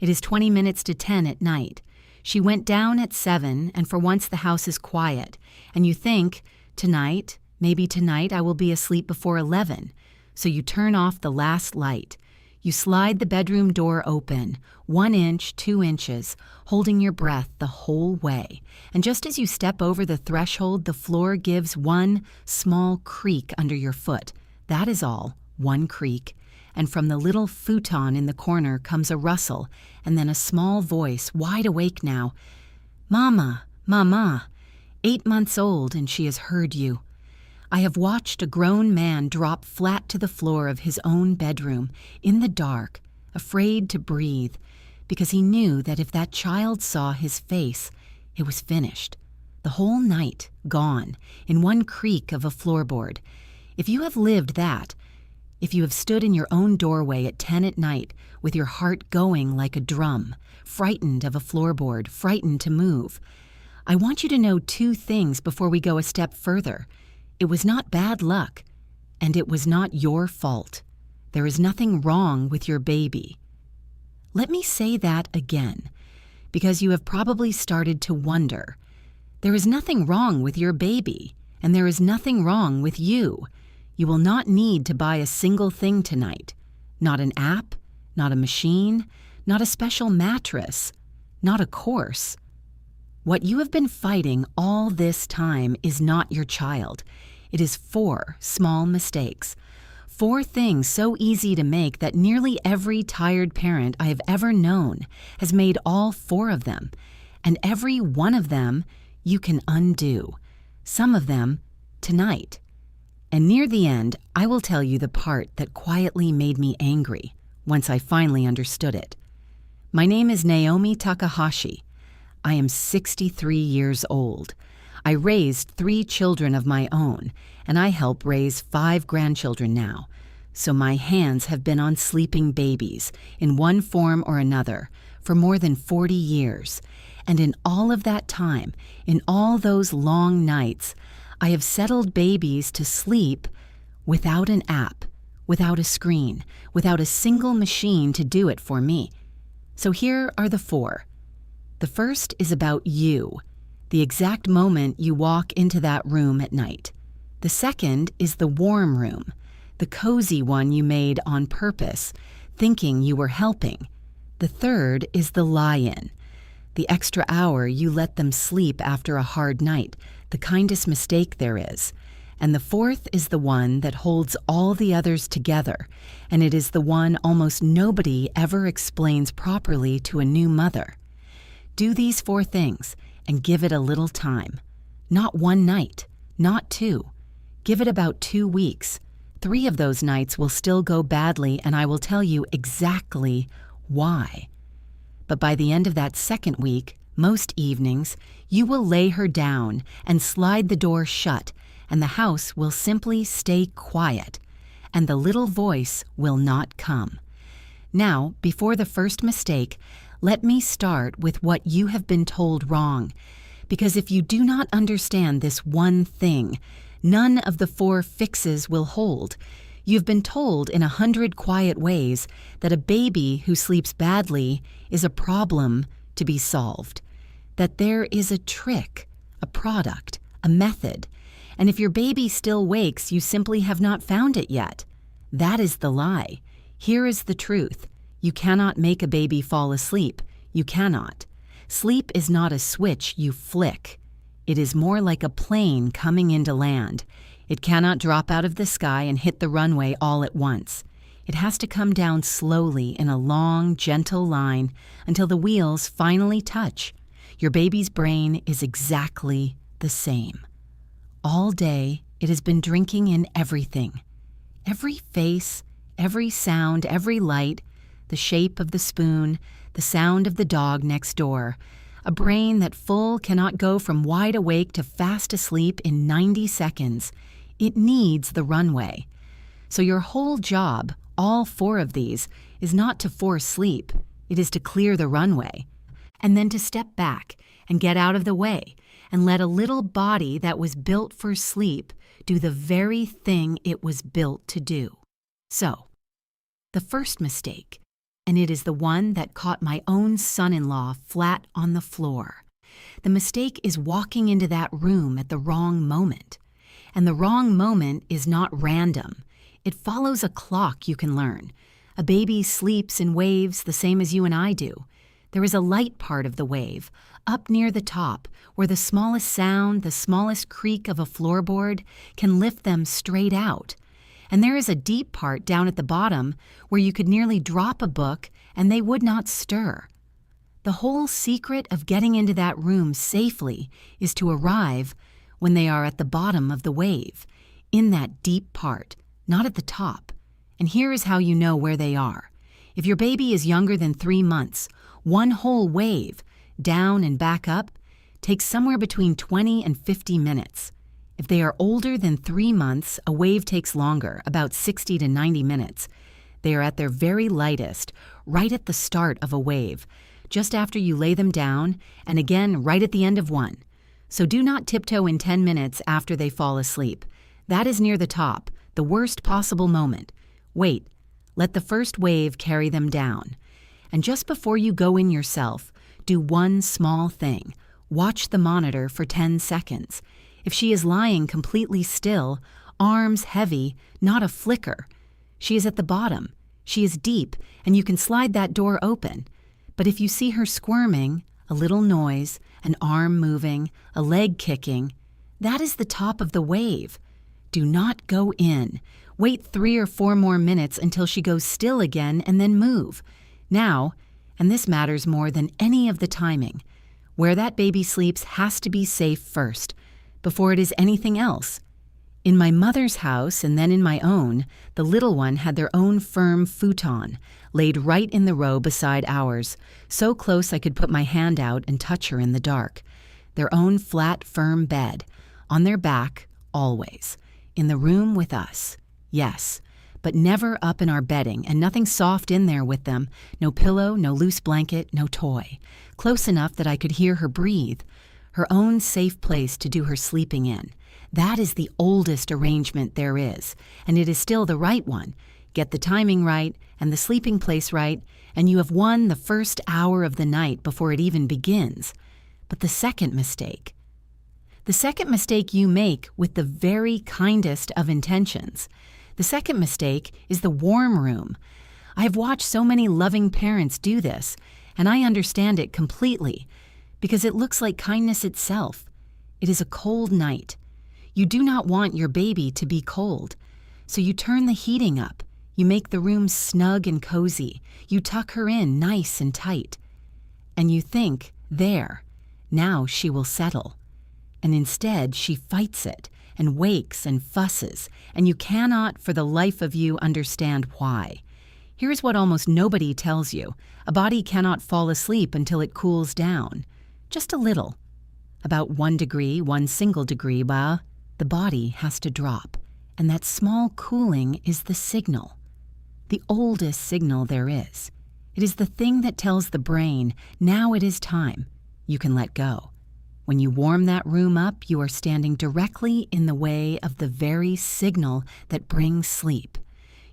It is 20 minutes to 10 at night. She went down at 7, and for once the house is quiet. And you think, tonight, maybe tonight I will be asleep before 11. So you turn off the last light. You slide the bedroom door open, 1 inch, 2 inches, holding your breath the whole way. And just as you step over the threshold, the floor gives one small creak under your foot. That is all, one creak. And from the little futon in the corner comes a rustle, and then a small voice, wide awake now. "Mama, Mama." 8 months old, and she has heard you. I have watched a grown man drop flat to the floor of his own bedroom, in the dark, afraid to breathe, because he knew that if that child saw his face, it was finished. The whole night gone, in one creak of a floorboard. If you have lived that, if you have stood in your own doorway at 10 at night with your heart going like a drum, frightened of a floorboard, frightened to move, I want you to know 2 things before we go a step further. It was not bad luck, and it was not your fault. There is nothing wrong with your baby. Let me say that again, because you have probably started to wonder. There is nothing wrong with your baby, and there is nothing wrong with you. You will not need to buy a single thing tonight. Not an app, not a machine, not a special mattress, not a course. What you have been fighting all this time is not your child. It is 4 small mistakes. 4 things so easy to make that nearly every tired parent I have ever known has made all 4 of them. And every one of them you can undo. Some of them tonight. And near the end, I will tell you the part that quietly made me angry once I finally understood it. My name is Naomi Takahashi. I am 63 years old. I raised 3 children of my own, and I help raise 5 grandchildren now. So my hands have been on sleeping babies in one form or another for more than 40 years. And in all of that time, in all those long nights, I have settled babies to sleep without an app, without a screen, without a single machine to do it for me. So here are the 4. The first is about you, the exact moment you walk into that room at night. The second is the warm room, the cozy one you made on purpose, thinking you were helping. The third is the lie-in, the extra hour you let them sleep after a hard night, the kindest mistake there is. And the 4th is the one that holds all the others together, and it is the one almost nobody ever explains properly to a new mother. Do these 4 things and give it a little time. Not 1 night, not 2. Give it about 2 weeks. 3 of those nights will still go badly, and I will tell you exactly why. But by the end of that 2nd week, most evenings, you will lay her down and slide the door shut, and the house will simply stay quiet, and the little voice will not come. Now, before the first mistake, let me start with what you have been told wrong, because if you do not understand this one thing, none of the 4 fixes will hold. You've been told in 100 quiet ways that a baby who sleeps badly is a problem to be solved, that there is a trick, a product, a method, and if your baby still wakes, you simply have not found it yet. That is the lie. Here is the truth. You cannot make a baby fall asleep. You cannot. Sleep is not a switch you flick. It is more like a plane coming into land. It cannot drop out of the sky and hit the runway all at once. It has to come down slowly in a long, gentle line until the wheels finally touch. Your baby's brain is exactly the same. All day, it has been drinking in everything. Every face, every sound, every light, the shape of the spoon, the sound of the dog next door. A brain that full cannot go from wide awake to fast asleep in 90 seconds. It needs the runway. So your whole job, all 4 of these, is not to force sleep. It is to clear the runway. And then to step back and get out of the way and let a little body that was built for sleep do the very thing it was built to do. So, the first mistake, and it is the one that caught my own son-in-law flat on the floor. The mistake is walking into that room at the wrong moment. And the wrong moment is not random. It follows a clock you can learn. A baby sleeps in waves the same as you and I do. There is a light part of the wave, up near the top, where the smallest sound, the smallest creak of a floorboard can lift them straight out. And there is a deep part down at the bottom where you could nearly drop a book and they would not stir. The whole secret of getting into that room safely is to arrive when they are at the bottom of the wave, in that deep part, not at the top. And here is how you know where they are. If your baby is younger than 3 months, one whole wave, down and back up, takes somewhere between 20 and 50 minutes. If they are older than 3 months, a wave takes longer, about 60 to 90 minutes. They are at their very lightest, right at the start of a wave, just after you lay them down, and again right at the end of one. So do not tiptoe in 10 minutes after they fall asleep. That is near the top, the worst possible moment. Wait, let the first wave carry them down. And just before you go in yourself, do one small thing. Watch the monitor for 10 seconds. If she is lying completely still, arms heavy, not a flicker, she is at the bottom. She is deep, and you can slide that door open. But if you see her squirming, a little noise, an arm moving, a leg kicking, that is the top of the wave. Do not go in. Wait 3 or 4 more minutes until she goes still again and then move. Now, and this matters more than any of the timing, where that baby sleeps has to be safe first, before it is anything else. In my mother's house and then in my own, the little one had their own firm futon, laid right in the row beside ours, so close I could put my hand out and touch her in the dark. Their own flat, firm bed, on their back, always. In the room with us, yes, but never up in our bedding, and nothing soft in there with them, no pillow, no loose blanket, no toy. Close enough that I could hear her breathe, her own safe place to do her sleeping in. That is the oldest arrangement there is, and it is still the right one. Get the timing right and the sleeping place right, and you have won the first hour of the night before it even begins. But the second mistake you make with the very kindest of intentions. The second mistake is the warm room. I have watched so many loving parents do this, and I understand it completely, because it looks like kindness itself. It is a cold night. You do not want your baby to be cold, so you turn the heating up. You make the room snug and cozy. You tuck her in nice and tight. And you think, there, now she will settle. And instead, she fights it and wakes and fusses, and you cannot for the life of you understand why. Here's what almost nobody tells you. A body cannot fall asleep until it cools down. Just a little. About 1 degree, 1 single degree, the body has to drop. And that small cooling is the signal. The oldest signal there is. It is the thing that tells the brain, now it is time. You can let go. When you warm that room up, you are standing directly in the way of the very signal that brings sleep.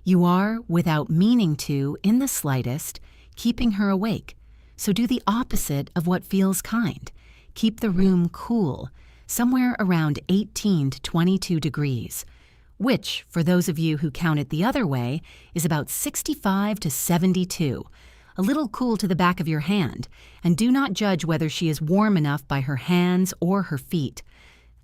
You are, without meaning to, in the slightest, keeping her awake. So do the opposite of what feels kind. Keep the room cool, somewhere around 18 to 22 degrees, which, for those of you who count it the other way, is about 65 to 72. A little cool to the back of your hand, and do not judge whether she is warm enough by her hands or her feet.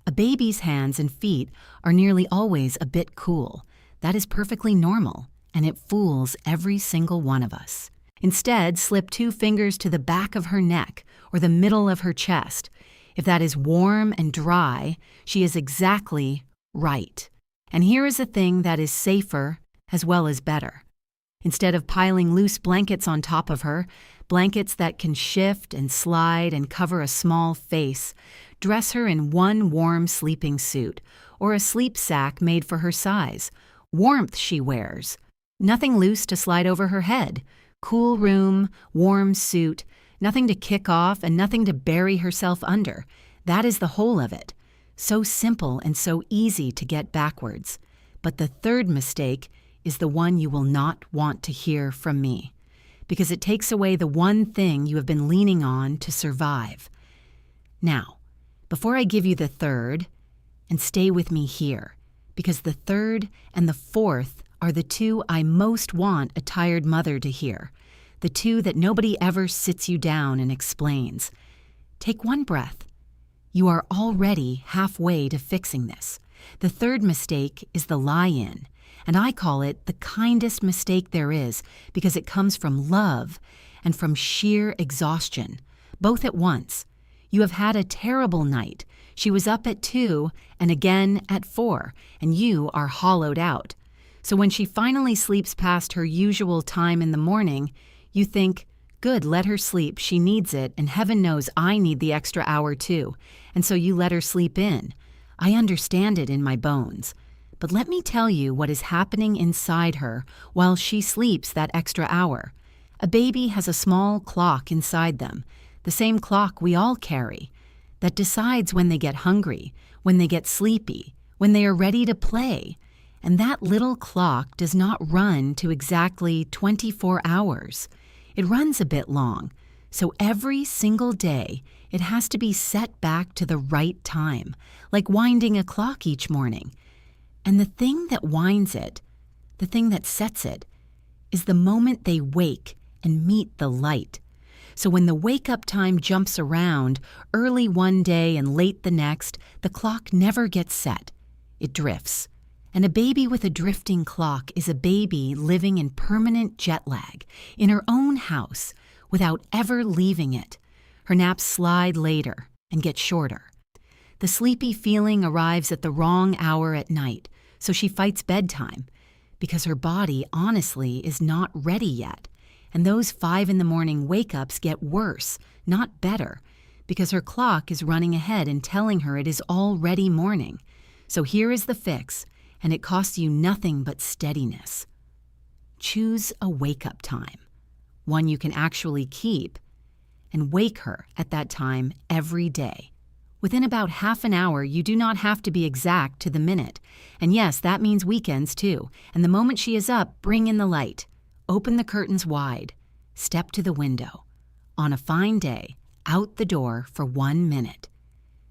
A baby's hands and feet are nearly always a bit cool. That is perfectly normal, and it fools every single one of us. Instead, slip 2 fingers to the back of her neck or the middle of her chest. If that is warm and dry, she is exactly right. And here is a thing that is safer as well as better. Instead of piling loose blankets on top of her, blankets that can shift and slide and cover a small face, dress her in one warm sleeping suit or a sleep sack made for her size. Warmth she wears. Nothing loose to slide over her head. Cool room, warm suit, nothing to kick off and nothing to bury herself under. That is the whole of it. So simple and so easy to get backwards. But the third mistake is the one you will not want to hear from me. because it takes away the one thing you have been leaning on to survive. Now, before I give you the third, and stay with me here, because the third and the fourth are the two I most want a tired mother to hear, the two that nobody ever sits you down and explains. Take one breath. You are already halfway to fixing this. The third mistake is the lie-in, and I call it the kindest mistake there is because it comes from love and from sheer exhaustion, both at once. You have had a terrible night. She was up at 2 and again at 4, and you are hollowed out. So when she finally sleeps past her usual time in the morning, you think, good, let her sleep, she needs it, and heaven knows I need the extra hour too, and so you let her sleep in. I understand it in my bones. But let me tell you what is happening inside her while she sleeps that extra hour. A baby has a small clock inside them, the same clock we all carry, that decides when they get hungry, when they get sleepy, when they are ready to play. And that little clock does not run to exactly 24 hours. It runs a bit long, so every single day it has to be set back to the right time, like winding a clock each morning. And the thing that winds it, the thing that sets it, is the moment they wake and meet the light. So when the wake-up time jumps around, early one day and late the next, the clock never gets set. It drifts. And a baby with a drifting clock is a baby living in permanent jet lag, in her own house, without ever leaving it. Her naps slide later and get shorter. The sleepy feeling arrives at the wrong hour at night, so she fights bedtime, because her body honestly is not ready yet. And those 5 a.m. wake-ups get worse, not better, because her clock is running ahead and telling her it is already morning. So here is the fix, and it costs you nothing but steadiness. Choose a wake-up time, one you can actually keep, and wake her at that time every day. Within about half an hour, you do not have to be exact to the minute. And yes, that means weekends too. And the moment she is up, bring in the light. Open the curtains wide. Step to the window. On a fine day, out the door for 1 minute.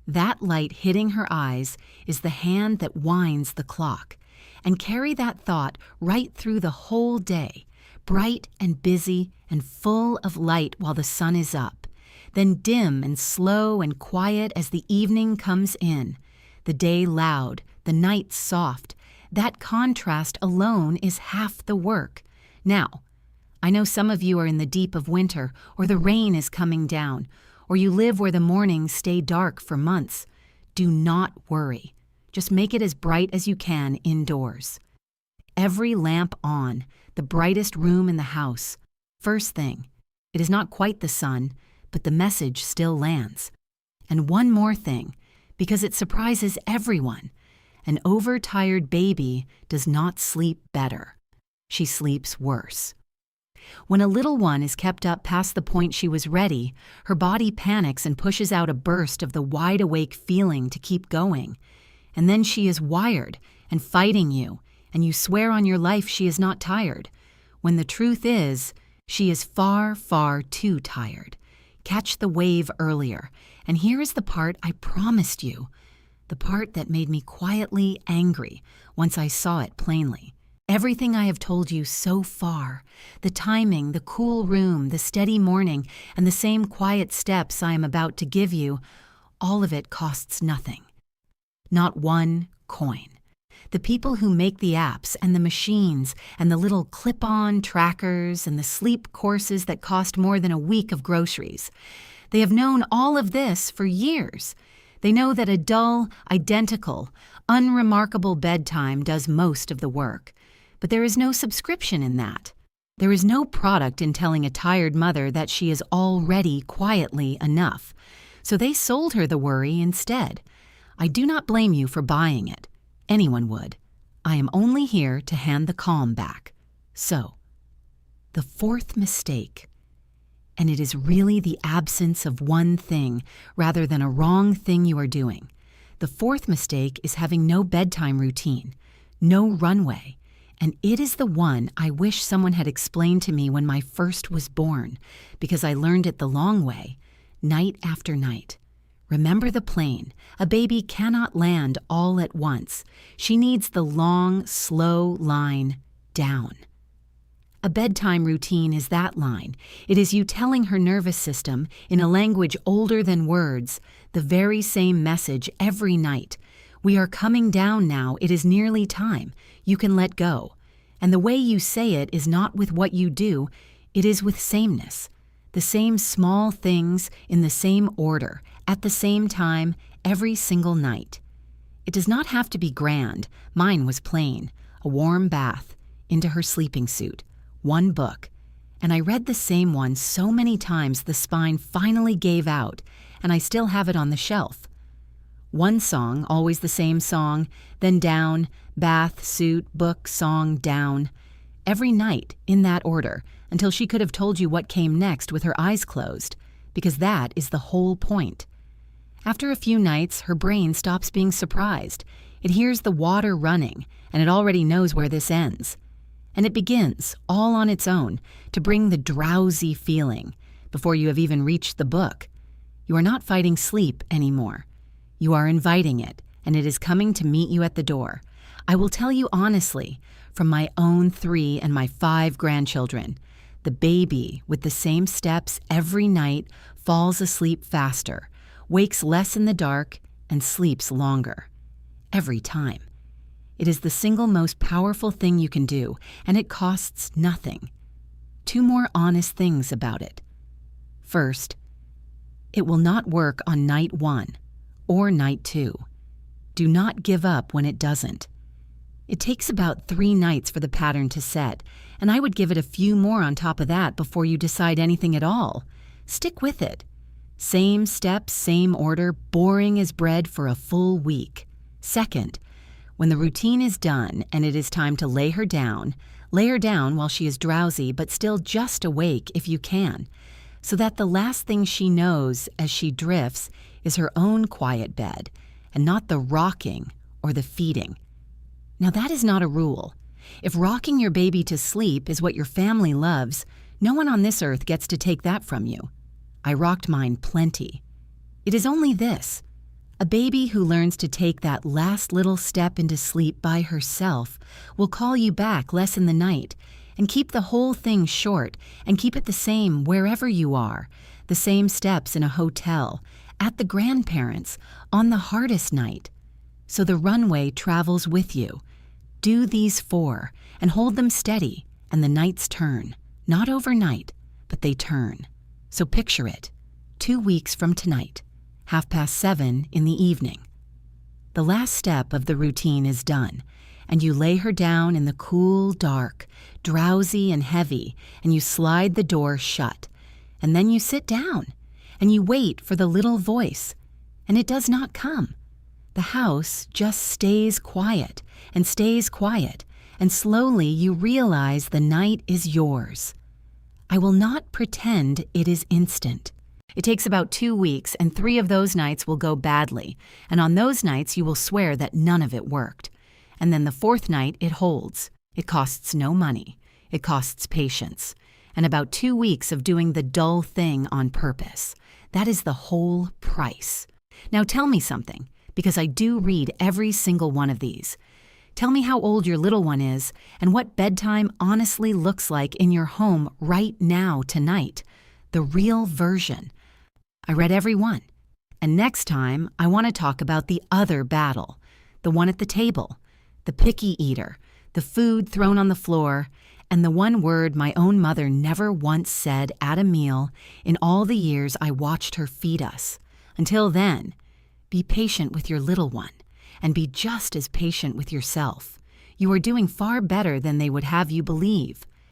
That light hitting her eyes is the hand that winds the clock. And carry that thought right through the whole day, bright and busy and full of light while the sun is up. Then dim and slow and quiet as the evening comes in. The day loud, the night soft. That contrast alone is half the work. Now, I know some of you are in the deep of winter, or the rain is coming down, or you live where the mornings stay dark for months. Do not worry. Just make it as bright as you can indoors. Every lamp on, the brightest room in the house. First thing, it is not quite the sun, but the message still lands. And one more thing, because it surprises everyone. An overtired baby does not sleep better. She sleeps worse. When a little one is kept up past the point she was ready, her body panics and pushes out a burst of the wide-awake feeling to keep going. And then she is wired and fighting you, and you swear on your life she is not tired, when the truth is, she is far, far too tired. Catch the wave earlier, and here is the part I promised you, the part that made me quietly angry once I saw it plainly. Everything I have told you so far, the timing, the cool room, the steady morning, and the same quiet steps I am about to give you, all of it costs nothing. Not one coin. The people who make the apps and the machines and the little clip-on trackers and the sleep courses that cost more than a week of groceries, they have known all of this for years. They know that a dull, identical, unremarkable bedtime does most of the work. But there is no subscription in that. There is no product in telling a tired mother that she is already quietly enough. So they sold her the worry instead. I do not blame you for buying it. Anyone would. I am only here to hand the calm back. So, the fourth mistake, and it is really the absence of one thing rather than a wrong thing you are doing. The fourth mistake is having no bedtime routine, no runway, And it is the one I wish someone had explained to me when my first was born, because I learned it the long way, night after night. Remember the plane. A baby cannot land all at once. She needs the long, slow line down. A bedtime routine is that line. It is you telling her nervous system, in a language older than words, the very same message every night. We are coming down now. It is nearly time. You can let go. And the way you say it is not with what you do, it is with sameness. The same small things in the same order, at the same time, every single night. It does not have to be grand. Mine was plain. A warm bath, into her sleeping suit, one book. And I read the same one so many times the spine finally gave out, and I still have it on the shelf. One song, always the same song, then down, bath, suit, book, song, down. Every night, in that order, until she could have told you what came next with her eyes closed, because that is the whole point. After a few nights, her brain stops being surprised. It hears the water running, and it already knows where this ends. And it begins, all on its own, to bring the drowsy feeling, before you have even reached the book. You are not fighting sleep anymore. You are inviting it, and it is coming to meet you at the door. I will tell you honestly, from my own 3 and my 5 grandchildren, the baby, with the same steps every night, falls asleep faster, wakes less in the dark, and sleeps longer. Every time. It is the single most powerful thing you can do, and it costs nothing. 2 more honest things about it. First, it will not work on night 1 or night 2. Do not give up when it doesn't. It takes about 3 nights for the pattern to set, and I would give it a few more on top of that before you decide anything at all. Stick with it. Same steps, same order, boring as bread for a full week. Second, when the routine is done and it is time to lay her down while she is drowsy but still just awake if you can, so that the last thing she knows as she drifts is her own quiet bed and not the rocking or the feeding. Now that is not a rule. If rocking your baby to sleep is what your family loves, no one on this earth gets to take that from you. I rocked mine plenty. It is only this. A baby who learns to take that last little step into sleep by herself will call you back less in the night and keep the whole thing short and keep it the same wherever you are, the same steps in a hotel, at the grandparents', on the hardest night. So the runway travels with you. Do these 4 and hold them steady, and the nights turn. Not overnight, but they turn. So picture it. 2 weeks from tonight, 7:30 in the evening. The last step of the routine is done, and you lay her down in the cool dark, drowsy and heavy, and you slide the door shut. And then you sit down, and you wait for the little voice, and it does not come. The house just stays quiet, and slowly you realize the night is yours. I will not pretend it is instant. It takes about 2 weeks, and 3 of those nights will go badly, and on those nights you will swear that none of it worked. And then the 4th night it holds. It costs no money. It costs patience. And about 2 weeks of doing the dull thing on purpose. That is the whole price. Now tell me something, because I do read every single one of these. Tell me how old your little one is and what bedtime honestly looks like in your home right now, tonight. The real version. I read every one. And next time, I want to talk about the other battle. The one at the table. The picky eater. The food thrown on the floor. And the one word my own mother never once said at a meal in all the years I watched her feed us. Until then, be patient with your little one. And be just as patient with yourself. You are doing far better than they would have you believe.